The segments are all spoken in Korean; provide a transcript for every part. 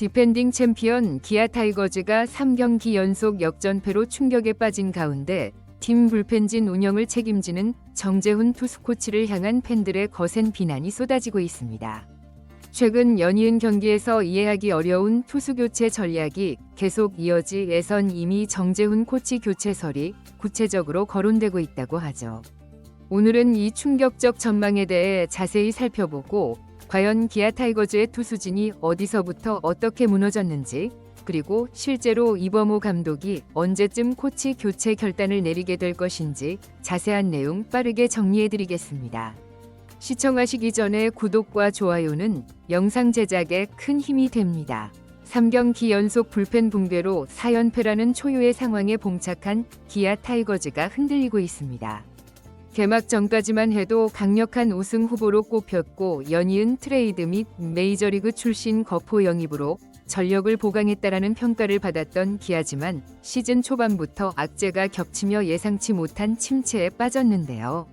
디펜딩 챔피언 기아 타이거즈가 3경기 연속 역전패로 충격에 빠진 가운데 팀 불펜진 운영을 책임지는 정재훈 투수 코치를 향한 팬들의 거센 비난이 쏟아지고 있습니다. 최근 연이은 경기에서 이해하기 어려운 투수 교체 전략이 계속 이어지에선 이미 정재훈 코치 교체설이 구체적으로 거론되고 있다고 하죠. 오늘은 이 충격적 전망에 대해 자세히 살펴보고 과연 기아 타이거즈의 투수진이 어디서부터 어떻게 무너졌는지, 그리고 실제로 이범호 감독이 언제쯤 코치 교체 결단을 내리게 될 것인지 자세한 내용 빠르게 정리해드리겠습니다. 시청하시기 전에 구독과 좋아요는 영상 제작에 큰 힘이 됩니다. 3경기 연속 불펜 붕괴로 4연패라는 초유의 상황에 봉착한 기아 타이거즈가 흔들리고 있습니다. 개막 전까지만 해도 강력한 우승 후보로 꼽혔고 연이은 트레이드 및 메이저리그 출신 거포 영입으로 전력을 보강했다라는 평가를 받았던 기아지만 시즌 초반부터 악재가 겹치며 예상치 못한 침체에 빠졌는데요.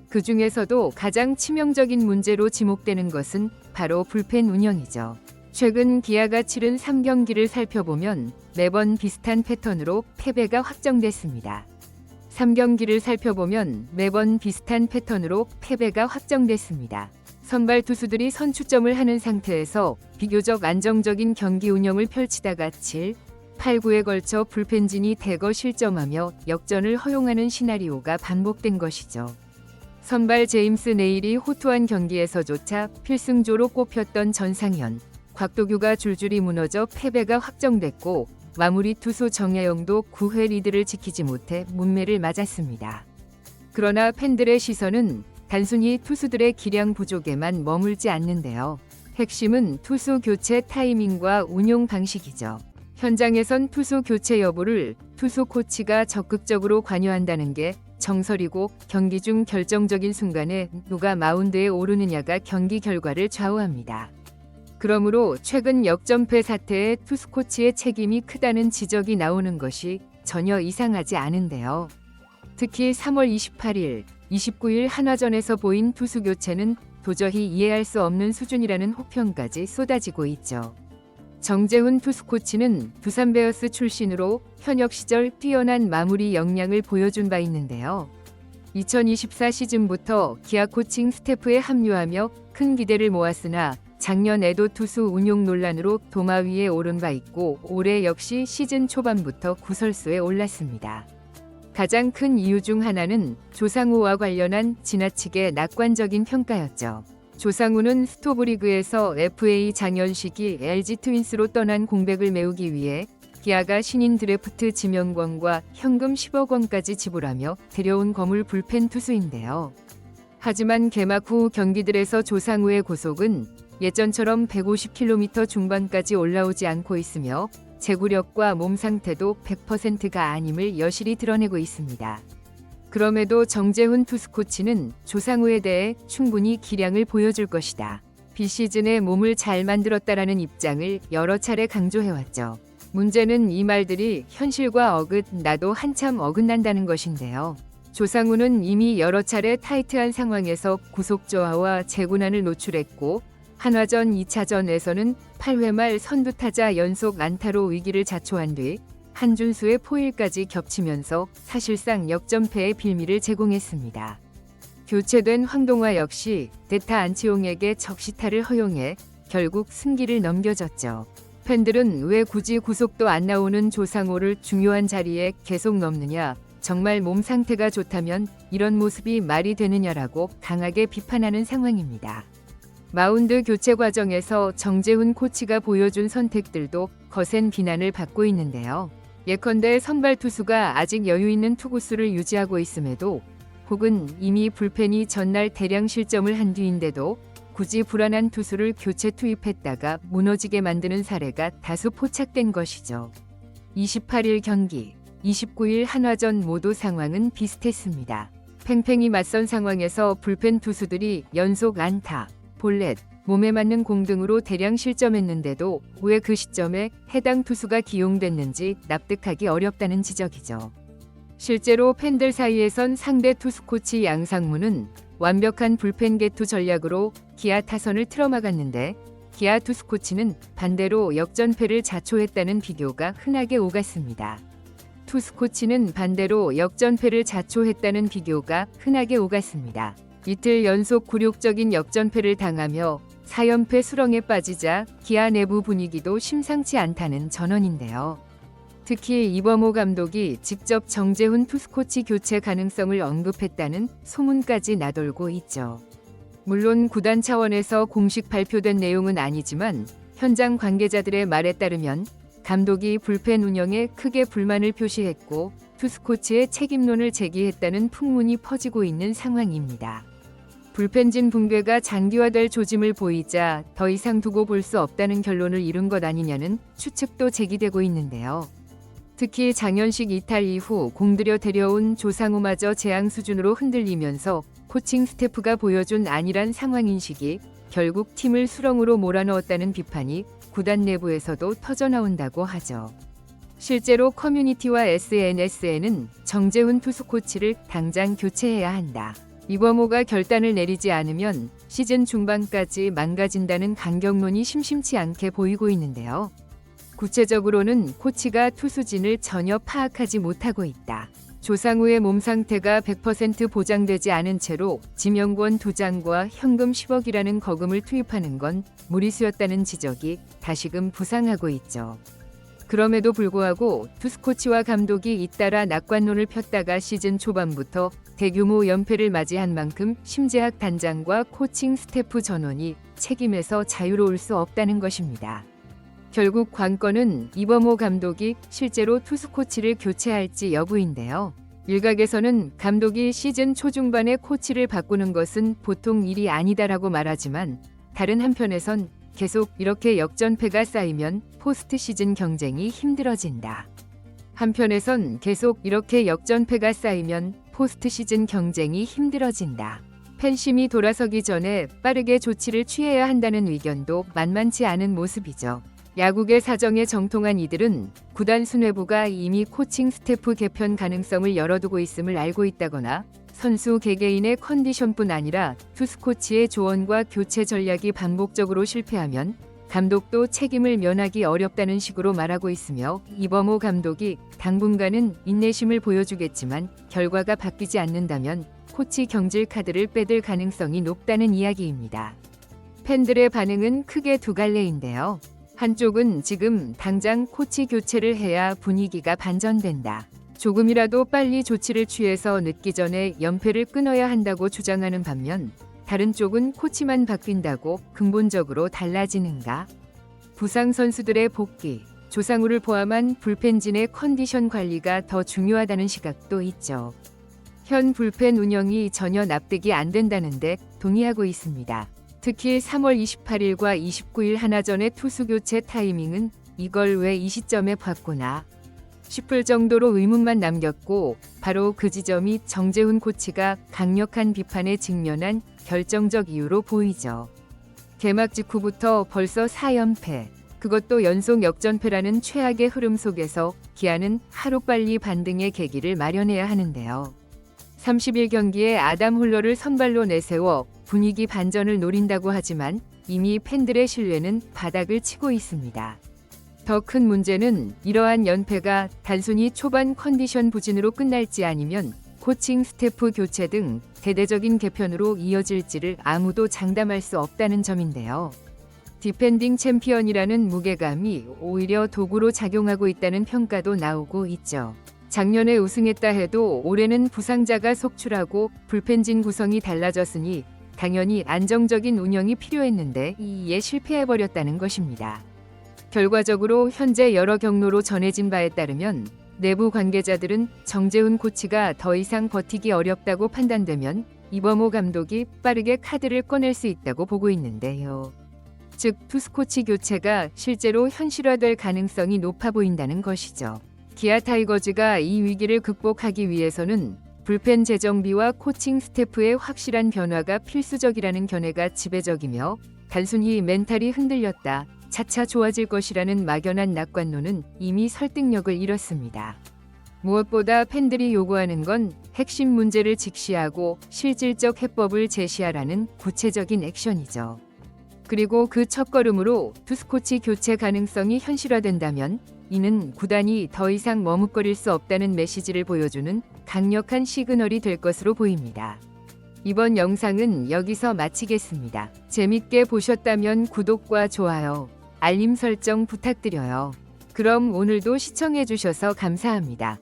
그 중에서도 가장 치명적인 문제로 지목되는 것은 바로 불펜 운영이죠. 최근 기아가 치른 3경기를 살펴보면 매번 비슷한 패턴으로 패배가 확정됐습니다. 3경기를 살펴보면 매번 비슷한 패턴으로 패배가 확정됐습니다. 선발 투수들이 선취점을 하는 상태에서 비교적 안정적인 경기 운영을 펼치다가 7, 8, 9에 걸쳐 불펜진이 대거 실점하며 역전을 허용하는 시나리오가 반복된 것이죠. 선발 제임스 네일이 호투한 경기에서조차 필승조로 꼽혔던 전상현, 곽도규가 줄줄이 무너져 패배가 확정됐고 마무리 투수 정야영도 9회 리드를 지키지 못해 문매를 맞았습니다. 그러나 팬들의 시선은 단순히 투수들의 기량 부족에만 머물지 않는데요. 핵심은 투수 교체 타이밍과 운용 방식이죠. 현장에선 투수 교체 여부를 투수 코치가 적극적으로 관여한다는 게 정설이고 경기 중 결정적인 순간에 누가 마운드에 오르느냐가 경기 결과를 좌우합니다. 그러므로 최근 역전패 사태에 투수 코치의 책임이 크다는 지적이 나오는 것이 전혀 이상하지 않은데요. 특히 3월 28일, 29일 한화전에서 보인 투수 교체는 도저히 이해할 수 없는 수준이라는 혹평까지 쏟아지고 있죠. 정재훈 투수 코치는 두산 베어스 출신으로 현역 시절 뛰어난 마무리 역량을 보여준 바 있는데요. 2024 시즌부터 기아 코칭 스태프에 합류하며 큰 기대를 모았으나 작년에도 투수 운용 논란으로 도마 위에 오른 바 있고 올해 역시 시즌 초반부터 구설수에 올랐습니다. 가장 큰 이유 중 하나는 조상우와 관련한 지나치게 낙관적인 평가였죠. 조상우는 스토브리그에서 FA 장현 시기 LG 트윈스로 떠난 공백을 메우기 위해 기아가 신인 드래프트 지명권과 현금 10억 원까지 지불하며 들여온 거물 불펜 투수인데요. 하지만 개막 후 경기들에서 조상우의 고속은 예전처럼 150km 중반까지 올라오지 않고 있으며 제구력과 몸 상태도 100%가 아님을 여실히 드러내고 있습니다. 그럼에도 정재훈 투수 코치는 조상우에 대해 충분히 기량을 보여줄 것이다. 비시즌에 몸을 잘 만들었다라는 입장을 여러 차례 강조해왔죠. 문제는 이 말들이 현실과 어긋나도 한참 어긋난다는 것인데요. 조상우는 이미 여러 차례 타이트한 상황에서 구속 저하와 제구난을 노출했고 한화전 2차전에서는 8회 말 선두타자 연속 안타로 위기를 자초한 뒤 한준수의 포일까지 겹치면서 사실상 역전패의 빌미를 제공했습니다. 교체된 황동화 역시 대타 안치홍에게 적시타를 허용해 결국 승기를 넘겨줬죠. 팬들은 왜 굳이 구속도 안 나오는 조상우를 중요한 자리에 계속 넣느냐, 정말 몸 상태가 좋다면 이런 모습이 말이 되느냐라고 강하게 비판하는 상황입니다. 마운드 교체 과정에서 정재훈 코치가 보여준 선택들도 거센 비난을 받고 있는데요. 예컨대 선발 투수가 아직 여유 있는 투구수를 유지하고 있음에도 혹은 이미 불펜이 전날 대량 실점을 한 뒤인데도 굳이 불안한 투수를 교체 투입했다가 무너지게 만드는 사례가 다수 포착된 것이죠. 28일 경기, 29일 한화전 모두 상황은 비슷했습니다. 팽팽히 맞선 상황에서 불펜 투수들이 연속 안타, 볼넷, 몸에 맞는 공 등으로 대량 실점했는데도 왜 그 시점에 해당 투수가 기용됐는지 납득하기 어렵다는 지적이죠. 실제로 팬들 사이에선 상대 투수 코치 양상무는 완벽한 불펜 개투 전략으로 기아 타선을 틀어막았는데 기아 투스코치는 반대로 역전패를 자초했다는 비교가 흔하게 오갔습니다. 투스코치는 반대로 역전패를 자초했다는 비교가 흔하게 오갔습니다. 이틀 연속 굴욕적인 역전패를 당하며 4연패 수렁에 빠지자 기아 내부 분위기도 심상치 않다는 전언인데요. 특히 이범호 감독이 직접 정재훈 투스코치 교체 가능성을 언급했다는 소문까지 나돌고 있죠. 물론 구단 차원에서 공식 발표된 내용은 아니지만 현장 관계자들의 말에 따르면 감독이 불펜 운영에 크게 불만을 표시했고 투스코치의 책임론을 제기했다는 풍문이 퍼지고 있는 상황입니다. 불펜진 붕괴가 장기화될 조짐을 보이자 더 이상 두고 볼 수 없다는 결론을 이룬 것 아니냐는 추측도 제기되고 있는데요. 특히 장현식 이탈 이후 공들여 데려온 조상우마저 재앙 수준으로 흔들리면서 코칭 스태프가 보여준 안일한 상황인식이 결국 팀을 수렁으로 몰아넣었다는 비판이 구단 내부에서도 터져나온다고 하죠. 실제로 커뮤니티와 SNS에는 정재훈 투수코치를 당장 교체해야 한다. 이범호가 결단을 내리지 않으면 시즌 중반까지 망가진다는 강경론이 심심치 않게 보이고 있는데요. 구체적으로는 코치가 투수진을 전혀 파악하지 못하고 있다. 조상우의 몸 상태가 100% 보장되지 않은 채로 지명권 2장과 현금 10억이라는 거금을 투입하는 건 무리수였다는 지적이 다시금 부상하고 있죠. 그럼에도 불구하고 투수코치와 감독이 잇따라 낙관론을 폈다가 시즌 초반부터 대규모 연패를 맞이한 만큼 심재학 단장과 코칭 스태프 전원이 책임에서 자유로울 수 없다는 것입니다. 결국 관건은 이범호 감독이 실제로 투수코치를 교체할지 여부인데요. 일각에서는 감독이 시즌 초중반에 코치를 바꾸는 것은 보통 일이 아니다라고 말하지만 다른 한편에선 계속 이렇게 역전패가 쌓이면 포스트 시즌 경쟁이 힘들어진다. 한편에선 계속 이렇게 역전패가 쌓이면 포스트 시즌 경쟁이 힘들어진다. 팬심이 돌아서기 전에 빠르게 조치를 취해야 한다는 의견도 만만치 않은 모습이죠. 야구계 사정에 정통한 이들은 구단 수뇌부가 이미 코칭 스태프 개편 가능성을 열어두고 있음을 알고 있다거나 선수 개개인의 컨디션뿐 아니라 투수코치의 조언과 교체 전략이 반복적으로 실패하면 감독도 책임을 면하기 어렵다는 식으로 말하고 있으며 이범호 감독이 당분간은 인내심을 보여주겠지만 결과가 바뀌지 않는다면 코치 경질 카드를 빼들 가능성이 높다는 이야기입니다. 팬들의 반응은 크게 두 갈래인데요. 한쪽은 지금 당장 코치 교체를 해야 분위기가 반전된다. 조금이라도 빨리 조치를 취해서 늦기 전에 연패를 끊어야 한다고 주장하는 반면 다른 쪽은 코치만 바뀐다고 근본적으로 달라지는가? 부상 선수들의 복귀, 조상우를 포함한 불펜진의 컨디션 관리가 더 중요하다는 시각도 있죠. 현 불펜 운영이 전혀 납득이 안 된다는데 동의하고 있습니다. 특히 3월 28일과 29일 하나전의 투수 교체 타이밍은 이걸 왜 이 시점에 봤구나 싶을 정도로 의문만 남겼고 바로 그 지점이 정재훈 코치가 강력한 비판에 직면한 결정적 이유로 보이죠. 개막 직후부터 벌써 4연패, 그것도 연속 역전패라는 최악의 흐름 속에서 기아는 하루빨리 반등의 계기를 마련해야 하는데요. 31경기에 아담 홀러를 선발로 내세워 분위기 반전을 노린다고 하지만 이미 팬들의 신뢰는 바닥을 치고 있습니다. 더 큰 문제는 이러한 연패가 단순히 초반 컨디션 부진으로 끝날지 아니면 코칭 스태프 교체 등 대대적인 개편으로 이어질지를 아무도 장담할 수 없다는 점인데요. 디펜딩 챔피언이라는 무게감이 오히려 도구로 작용하고 있다는 평가도 나오고 있죠. 작년에 우승했다 해도 올해는 부상자가 속출하고 불펜진 구성이 달라졌으니 당연히 안정적인 운영이 필요했는데 이에 실패해버렸다는 것입니다. 결과적으로 현재 여러 경로로 전해진 바에 따르면 내부 관계자들은 정재훈 코치가 더 이상 버티기 어렵다고 판단되면 이범호 감독이 빠르게 카드를 꺼낼 수 있다고 보고 있는데요. 즉 투수코치 교체가 실제로 현실화될 가능성이 높아 보인다는 것이죠. 기아 타이거즈가 이 위기를 극복하기 위해서는 불펜 재정비와 코칭 스태프의 확실한 변화가 필수적이라는 견해가 지배적이며 단순히 멘탈이 흔들렸다, 차차 좋아질 것이라는 막연한 낙관론은 이미 설득력을 잃었습니다. 무엇보다 팬들이 요구하는 건 핵심 문제를 직시하고 실질적 해법을 제시하라는 구체적인 액션이죠. 그리고 그 첫걸음으로 투스코치 교체 가능성이 현실화된다면 이는 구단이 더 이상 머뭇거릴 수 없다는 메시지를 보여주는 강력한 시그널이 될 것으로 보입니다. 이번 영상은 여기서 마치겠습니다. 재밌게 보셨다면 구독과 좋아요, 알림 설정 부탁드려요. 그럼 오늘도 시청해주셔서 감사합니다.